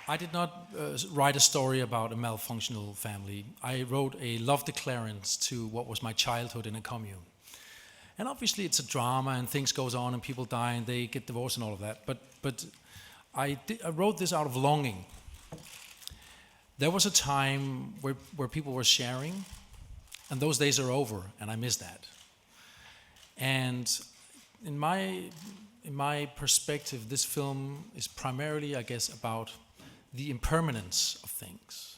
I did not write a story about a malfunctional family. I wrote a love declarance to what was my childhood in a commune. And obviously it's a drama and things goes on and people die and they get divorced and all of that. But I wrote this out of longing. There was a time where people were sharing, and those days are over, and I miss that. And in my perspective, this film is primarily, I guess, about the impermanence of things.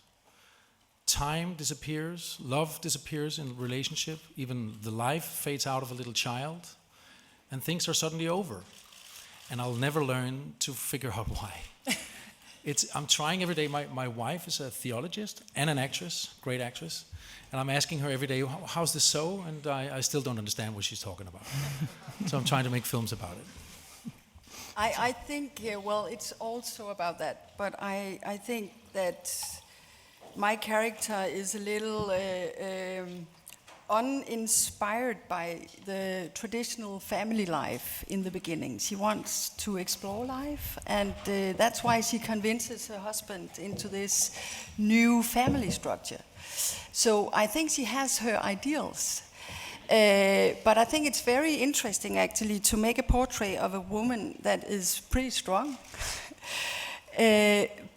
Time disappears, love disappears in a relationship, even the life fades out of a little child, and things are suddenly over. And I'll never learn to figure out why. I'm trying every day. My wife is a theologist and an actress, great actress, and I'm asking her every day, how's this so? And I still don't understand what she's talking about. So I'm trying to make films about it. I think, well, it's also about that, but I think that my character is a little uninspired by the traditional family life in the beginning. She wants to explore life, and that's why she convinces her husband into this new family structure. So I think she has her ideals. But I think it's very interesting actually to make a portrait of a woman that is pretty strong,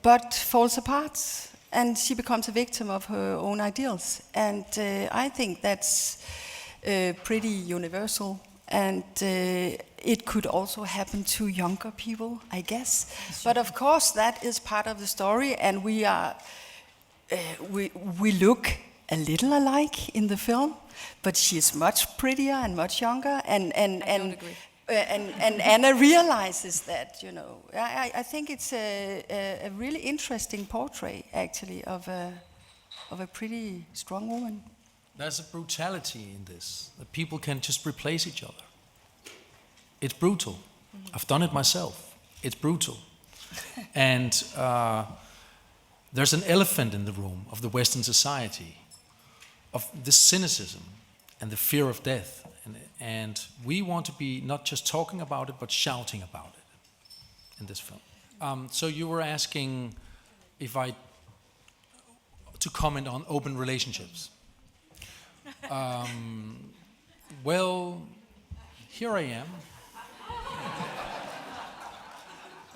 but falls apart. And she becomes a victim of her own ideals. And I think that's pretty universal. And it could also happen to younger people, I guess. But of course, that is part of the story. And we look a little alike in the film. But she is much prettier and much younger. And Anna realizes that, you know. I think it's a really interesting portrait, actually, of a pretty strong woman. There's a brutality in this, that people can just replace each other. It's brutal. Mm-hmm. I've done it myself. It's brutal. And there's an elephant in the room of the Western society, of the cynicism and the fear of death. And we want to be not just talking about it, but shouting about it in this film. So you were asking to comment on open relationships. Well, here I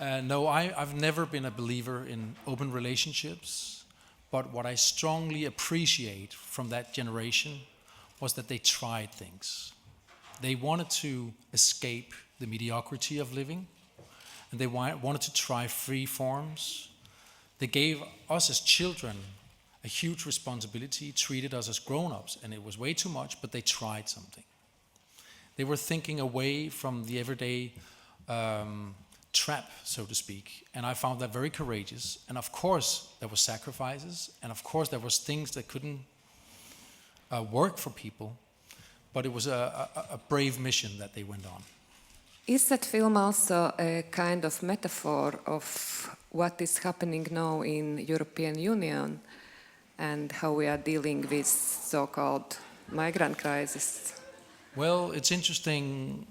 am. No, I've never been a believer in open relationships, but what I strongly appreciate from that generation was that they tried things. They wanted to escape the mediocrity of living, and they wanted to try free forms. They gave us as children a huge responsibility, treated us as grown-ups, and it was way too much, but they tried something. They were thinking away from the everyday trap, so to speak, and I found that very courageous. And of course, there were sacrifices, and of course, there was things that couldn't work for people, but it was a brave mission that they went on. Is that film also a kind of metaphor of what is happening now in European Union and how we are dealing with so-called migrant crisis? Well, it's interesting.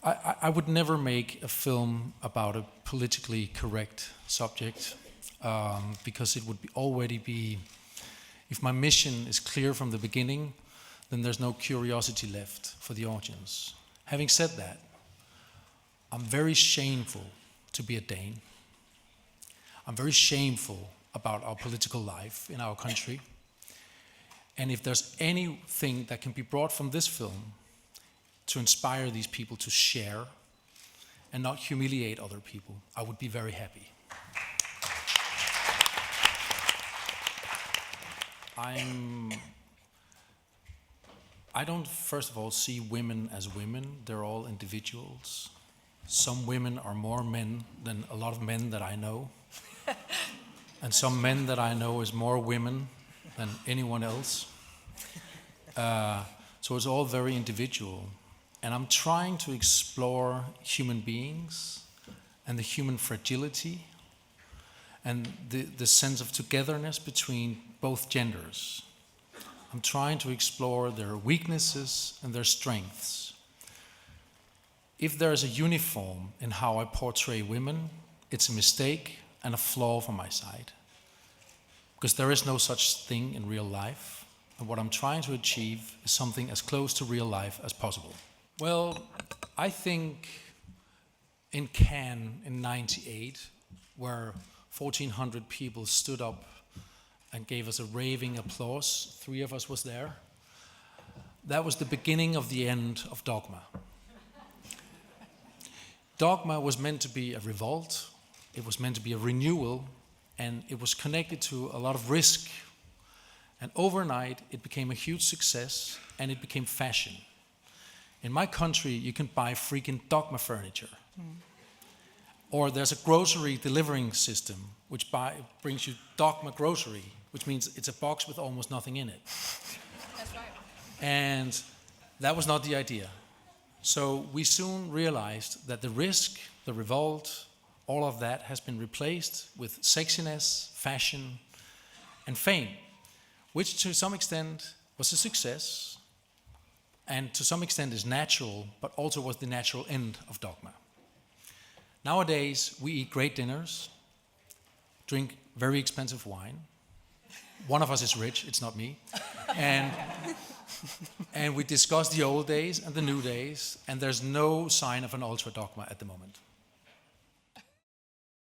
I would never make a film about a politically correct subject because it would already be, if my mission is clear from the beginning, then there's no curiosity left for the audience. Having said that, I'm very shameful to be a Dane. I'm very shameful about our political life in our country. And if there's anything that can be brought from this film to inspire these people to share and not humiliate other people, I would be very happy. I don't, first of all, see women as women. They're all individuals. Some women are more men than a lot of men that I know. And some men that I know is more women than anyone else. So it's all very individual. And I'm trying to explore human beings and the human fragility and the sense of togetherness between both genders. I'm trying to explore their weaknesses and their strengths. If there is a uniform in how I portray women, it's a mistake and a flaw from my side. Because there is no such thing in real life. And what I'm trying to achieve is something as close to real life as possible. Well, I think in Cannes in '98, where 1,400 people stood up and gave us a raving applause, 3 of us was there, that was the beginning of the end of Dogma. Dogma was meant to be a revolt, it was meant to be a renewal, and it was connected to a lot of risk. And overnight, it became a huge success, and it became fashion. In my country, you can buy freaking Dogma furniture. Or there's a grocery delivering system, which brings you Dogma grocery, which means it's a box with almost nothing in it. That's right. And that was not the idea. So we soon realized that the risk, the revolt, all of that has been replaced with sexiness, fashion, and fame, which to some extent was a success, and to some extent is natural, but also was the natural end of Dogma. Nowadays, we eat great dinners, drink very expensive wine. One of us is rich, it's not me. And we discuss the old days and the new days, and there's no sign of an ultra Dogma at the moment.